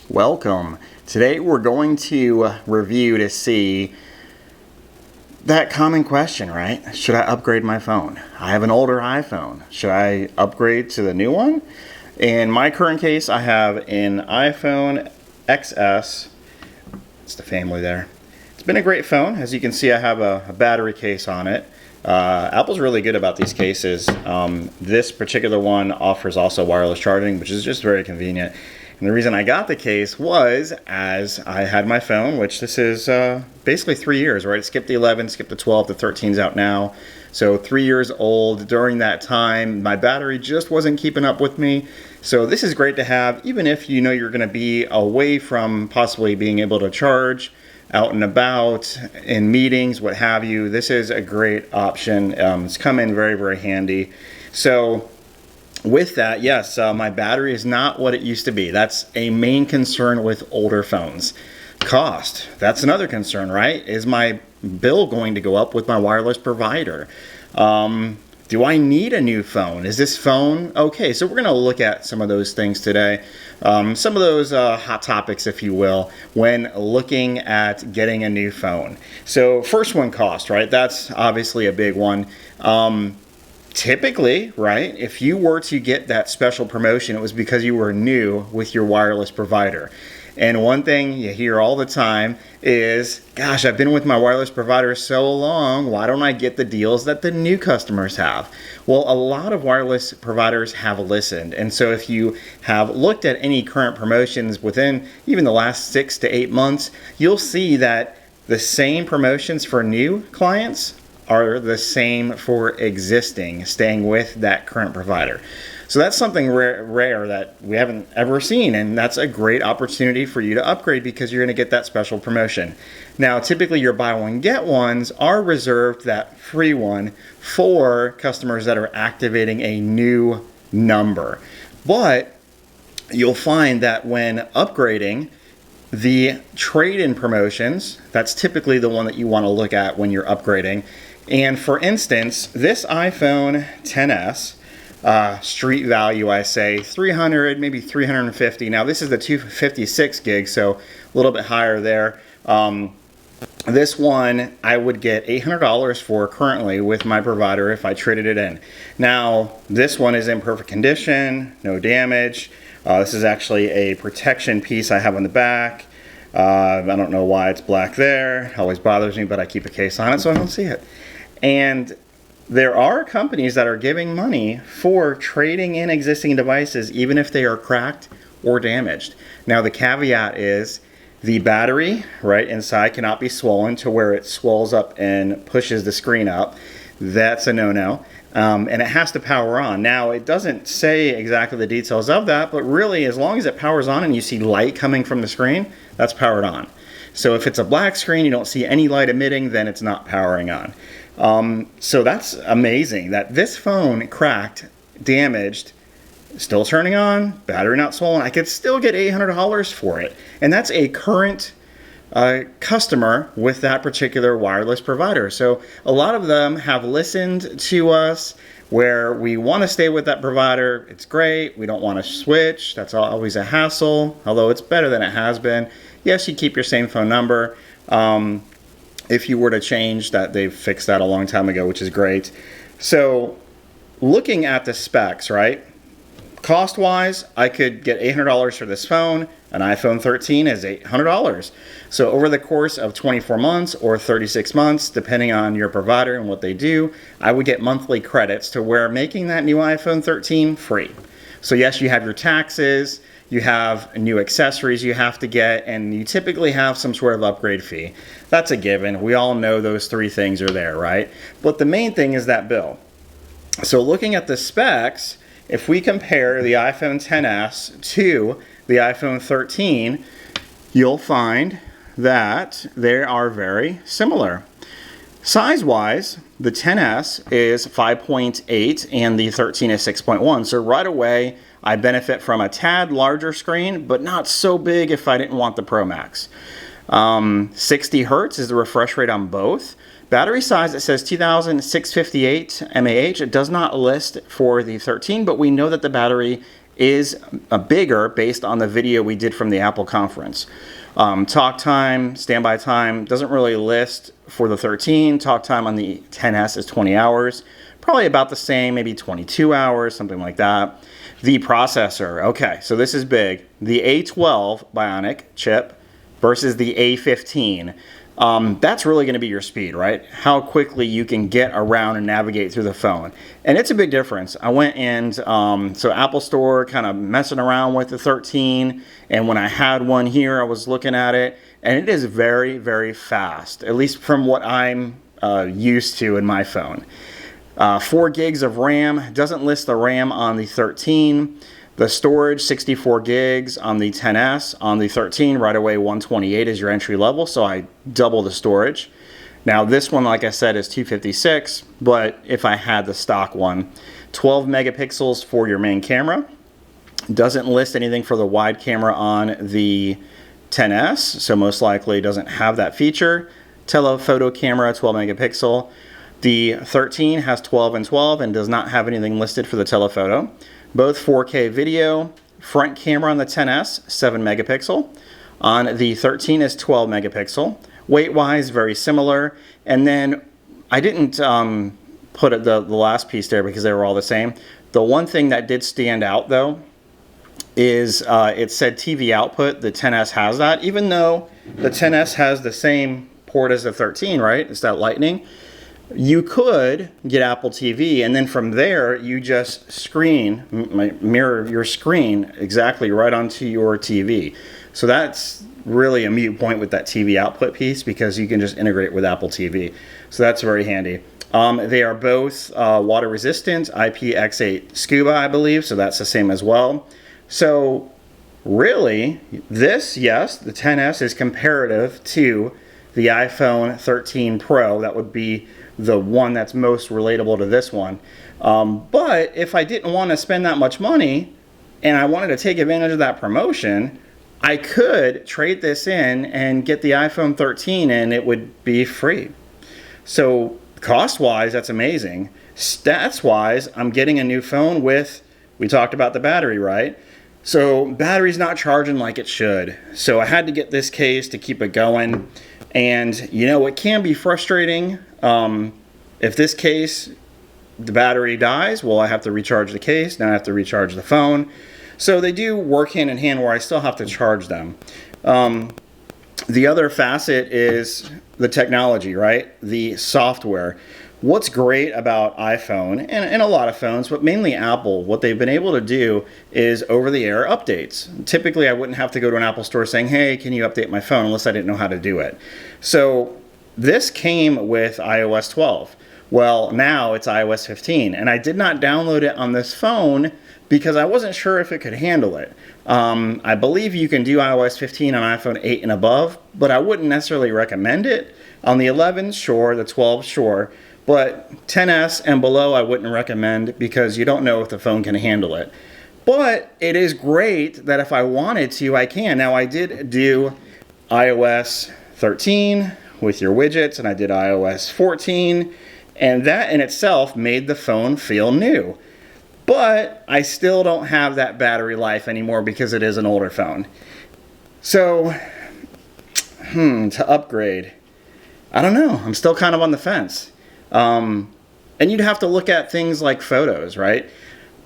Welcome. Today we're going to review to see that common question, right? Should I upgrade my phone? I have an older iPhone. Should I upgrade to the new one? In my current case, I have an iPhone XS. It's the family there. It's been a great phone. As you can see, I have a battery case on it. Apple's really good about these cases. This particular one offers also wireless charging, which is just very convenient. And the reason I got the case was as I had my phone, which this is basically 3 years, right? It skipped the 11, skipped the 12, the 13's out now. So 3 years old. During that time, my battery just wasn't keeping up with me. So this is great to have, even if you know you're going to be away from possibly being able to charge, out and about, in meetings, what have you. This is a great option. It's come in very, very handy. So with that, yes, my battery is not what it used to be. That's a main concern with older phones. Cost, that's another concern, right? Is my bill going to go up with my wireless provider? Do I need a new phone? Is this phone okay? So we're going to look at some of those things today. Some of those hot topics, if you will, when looking at getting a new phone. So first one, cost, right? That's obviously a big one. Typically, right, if you were to get that special promotion, it was because you were new with your wireless provider. And one thing you hear all the time is, gosh, I've been with my wireless provider so long, why don't I get the deals that the new customers have? Well, a lot of wireless providers have listened. And so if you have looked at any current promotions within even the last 6 to 8 months, you'll see that the same promotions for new clients are the same for existing, staying with that current provider. So that's something rare that we haven't ever seen, and that's a great opportunity for you to upgrade because you're going to get that special promotion. Now, typically your buy one, get ones are reserved, that free one, for customers that are activating a new number. But you'll find that when upgrading, the trade-in promotions, that's typically the one that you want to look at when you're upgrading. And for instance, this iPhone XS, street value, I say 300, maybe 350. Now this is the 256 gig, so a little bit higher there. This one I would get $800 for currently with my provider if I traded it in. Now this one is in perfect condition, no damage. This is actually a protection piece I have on the back. I don't know why it's black there. It always bothers me, but I keep a case on it so I don't see it. And there are companies that are giving money for trading in existing devices even if they are cracked or damaged. Now the caveat is the battery right inside cannot be swollen to where it swells up and pushes the screen up. That's a no-no. And it has to power on. Now it doesn't say exactly the details of that, but really as long as it powers on and you see light coming from the screen, that's powered on. So if it's a black screen, you don't see any light emitting, then it's not powering on. So that's amazing that this phone cracked, damaged, still turning on, battery not swollen. I could still get $800 for it. And that's a current customer with that particular wireless provider. So a lot of them have listened to us where we want to stay with that provider. It's great. We don't want to switch. That's always a hassle, although it's better than it has been. Yes, you keep your same phone number. If you were to change that, they've fixed that a long time ago, which is great. So looking at the specs, right? Cost-wise, I could get $800 for this phone. An iPhone 13 is $800. So over the course of 24 months or 36 months, depending on your provider and what they do, I would get monthly credits to where making that new iPhone 13 free. So yes, you have your taxes, you have new accessories you have to get, and you typically have some sort of upgrade fee. That's a given. We all know those three things are there, right? But the main thing is that bill. So looking at the specs, if we compare the iPhone XS to the iPhone 13, you'll find that they are very similar. Size-wise, the XS is 5.8 and the 13 is 6.1. So right away, I benefit from a tad larger screen, but not so big if I didn't want the Pro Max. 60 Hertz is the refresh rate on both. Battery size, it says 2,658 mAh. It does not list for the 13, but we know that the battery is bigger based on the video we did from the Apple conference. Talk time, standby time doesn't really list for the 13. Talk time on the XS is 20 hours. Probably about the same, maybe 22 hours, something like that. The processor, okay, so this is big. The A12 Bionic chip versus the A15. That's really going to be your speed, right? How quickly you can get around and navigate through the phone. And it's a big difference. I went and, so Apple Store, kind of messing around with the 13. And when I had one here, I was looking at it. And it is very, very fast, at least from what I'm used to in my phone. 4 gigs of RAM. Doesn't list the RAM on the 13. The storage, 64 gigs on the XS. On the 13, right away 128 is your entry level, so I double the storage. Now this one, like I said, is 256, but if I had the stock one, 12 megapixels for your main camera. Doesn't list anything for the wide camera on the XS, so most likely doesn't have that feature. Telephoto camera, 12 megapixel. The 13 has 12 and 12 and does not have anything listed for the telephoto. Both 4K video. Front camera on the XS, 7 megapixel. On the 13 is 12 megapixel. Weight-wise, very similar. And then I didn't put the last piece there because they were all the same. The one thing that did stand out, though, is it said TV output. The XS has that, even though the XS has the same port as the 13, right? It's that Lightning. You could get Apple TV, and then from there, you just mirror your screen exactly right onto your TV. So that's really a mute point with that TV output piece because you can just integrate with Apple TV. So that's very handy. They are both water resistant, IPX8 Scuba, I believe, so that's the same as well. So really, this, yes, the XS is comparative to the iPhone 13 Pro. That would be the one that's most relatable to this one. But if I didn't want to spend that much money and I wanted to take advantage of that promotion, I could trade this in and get the iPhone 13 and it would be free. So cost-wise, that's amazing. Stats-wise, I'm getting a new phone with, we talked about the battery, right? So battery's not charging like it should. So I had to get this case to keep it going. And you know, it can be frustrating. If this case, the battery dies, well, I have to recharge the case. Now I have to recharge the phone. So they do work hand in hand where I still have to charge them. The other facet is the technology, right? The software. What's great about iPhone and a lot of phones, but mainly Apple, what they've been able to do is over-the-air updates. Typically, I wouldn't have to go to an Apple store saying, hey, can you update my phone, unless I didn't know how to do it. So this came with iOS 12. Well, now it's iOS 15, and I did not download it on this phone because I wasn't sure if it could handle it. I believe you can do iOS 15 on iPhone 8 and above, but I wouldn't necessarily recommend it. On the 11, sure. The 12, sure. But XS and below, I wouldn't recommend because you don't know if the phone can handle it. But it is great that if I wanted to, I can. Now, I did do iOS 13 with your widgets, and I did iOS 14, and that in itself made the phone feel new. But I still don't have that battery life anymore because it is an older phone. So, to upgrade, I don't know. I'm still kind of on the fence. And you'd have to look at things like photos, right?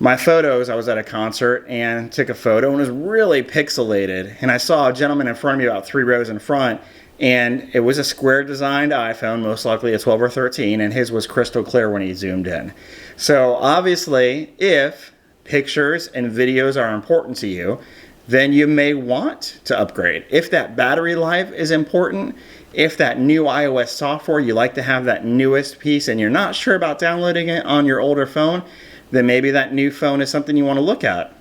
My photos, I was at a concert and took a photo and it was really pixelated. And I saw a gentleman in front of me about 3 rows in front, and it was a square designed iPhone, most likely a 12 or 13, and his was crystal clear when he zoomed in. So obviously, if pictures and videos are important to you, then you may want to upgrade. If that battery life is important, if that new iOS software, you like to have that newest piece and you're not sure about downloading it on your older phone, then maybe that new phone is something you want to look at.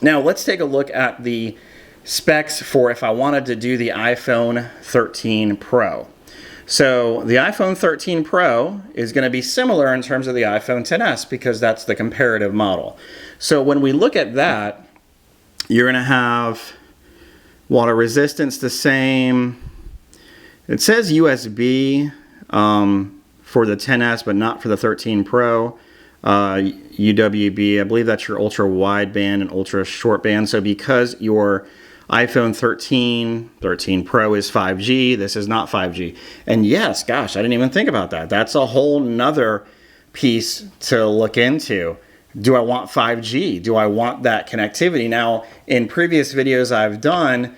Now let's take a look at the specs for if I wanted to do the iPhone 13 Pro. So the iPhone 13 Pro is going to be similar in terms of the iPhone XS because that's the comparative model. So when we look at that, you're going to have water resistance the same. It says USB for the XS, but not for the 13 Pro. UWB. I believe that's your ultra wideband and ultra short band. So because your iPhone 13 Pro is 5G, this is not 5G. And yes, gosh, I didn't even think about that. That's a whole nother piece to look into. Do I want 5G? Do I want that connectivity? Now, in previous videos I've done,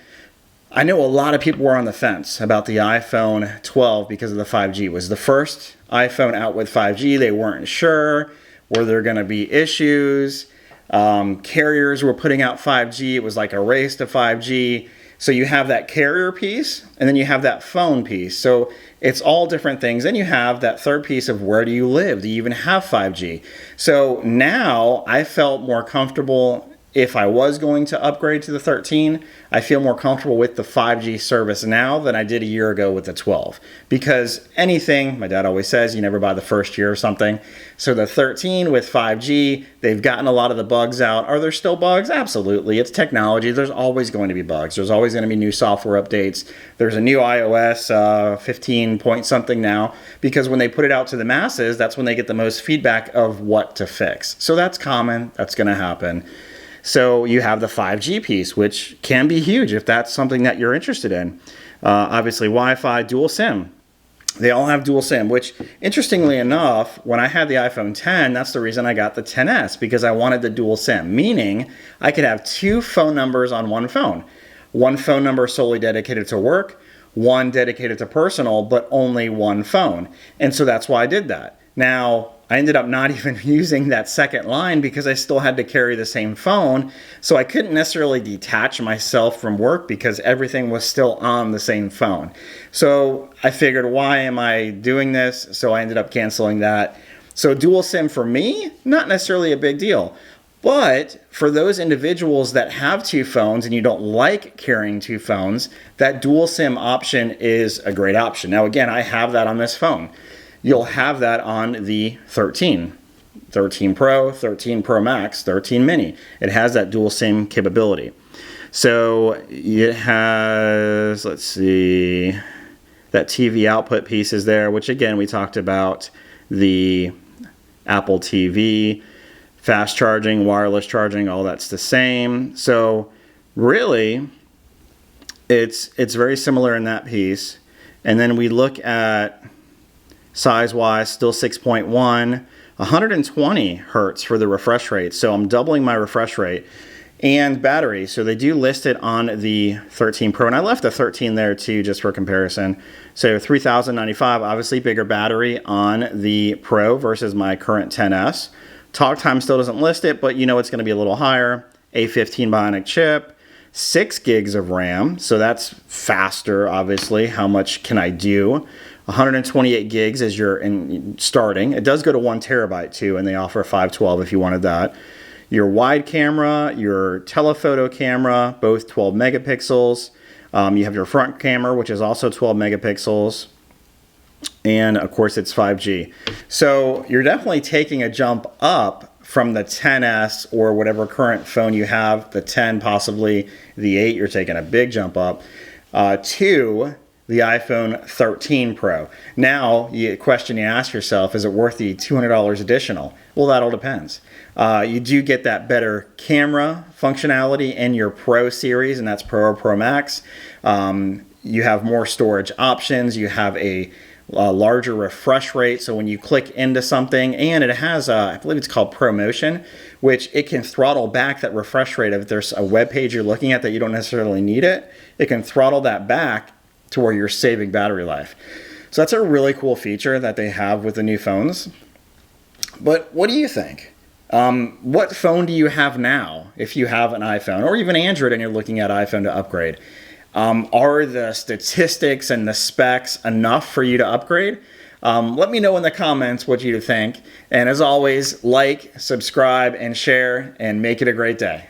I know a lot of people were on the fence about the iPhone 12 because of the 5G. It was the first iPhone out with 5G. They weren't sure. Were there going to be issues? Carriers were putting out 5G. It was like a race to 5G. So you have that carrier piece, and then you have that phone piece. So it's all different things. Then you have that third piece of where do you live? Do you even have 5G? So now I felt more comfortable. If I was going to upgrade to the 13, I feel more comfortable with the 5G service now than I did a year ago with the 12. Because anything, my dad always says, you never buy the first year or something. So the 13 with 5G, they've gotten a lot of the bugs out. Are there still bugs? Absolutely. It's technology. There's always going to be bugs. There's always going to be new software updates. There's a new iOS 15 point something now, because when they put it out to the masses, that's when they get the most feedback of what to fix. So that's common. That's going to happen. So you have the 5G piece, which can be huge if that's something that you're interested in. Obviously, Wi-Fi, dual SIM. They all have dual SIM, which, interestingly enough, when I had the iPhone 10, that's the reason I got the 10s, because I wanted the dual SIM, meaning I could have two phone numbers on one phone. One phone number solely dedicated to work, one dedicated to personal, but only one phone. And so that's why I did that. Now, I ended up not even using that second line because I still had to carry the same phone. So I couldn't necessarily detach myself from work because everything was still on the same phone. So I figured, why am I doing this? So I ended up canceling that. So dual SIM for me, not necessarily a big deal. But for those individuals that have two phones and you don't like carrying two phones, that dual SIM option is a great option. Now, again, I have that on this phone. You'll have that on the 13 Pro, 13 Pro Max, 13 Mini. It has that dual SIM capability. So it has, let's see, that TV output piece is there, which again, we talked about the Apple TV, fast charging, wireless charging, all that's the same. So really, it's very similar in that piece. And then we look at size-wise, still 6.1, 120 hertz for the refresh rate. So I'm doubling my refresh rate. And battery, so they do list it on the 13 Pro, and I left the 13 there too, just for comparison. So 3095, obviously bigger battery on the Pro versus my current 10s. Talk time still doesn't list it, but you know it's going to be a little higher. A15 Bionic chip, 6 gigs of RAM, so that's faster, obviously. How much can I do? 128 gigs as you're starting. It does go to 1 terabyte too, and they offer 512 if you wanted that. Your wide camera, your telephoto camera, both 12 megapixels. You have your front camera, which is also 12 megapixels. And of course, it's 5G. So you're definitely taking a jump up from the 10s or whatever current phone you have, the 10, possibly the 8, you're taking a big jump up, to the iPhone 13 Pro. Now, the question you ask yourself, is it worth the $200 additional? Well, that all depends. You do get that better camera functionality in your Pro series, and that's Pro or Pro Max. You have more storage options. You have a larger refresh rate, so when you click into something, and it has, I believe it's called ProMotion, which it can throttle back that refresh rate. If there's a web page you're looking at that you don't necessarily need it, it can throttle that back to where you're saving battery life. So that's a really cool feature that they have with the new phones. But what do you think? What phone do you have now if you have an iPhone or even Android and you're looking at iPhone to upgrade? Are the statistics and the specs enough for you to upgrade? Let me know in the comments what you think. And as always, like, subscribe, and share, and make it a great day.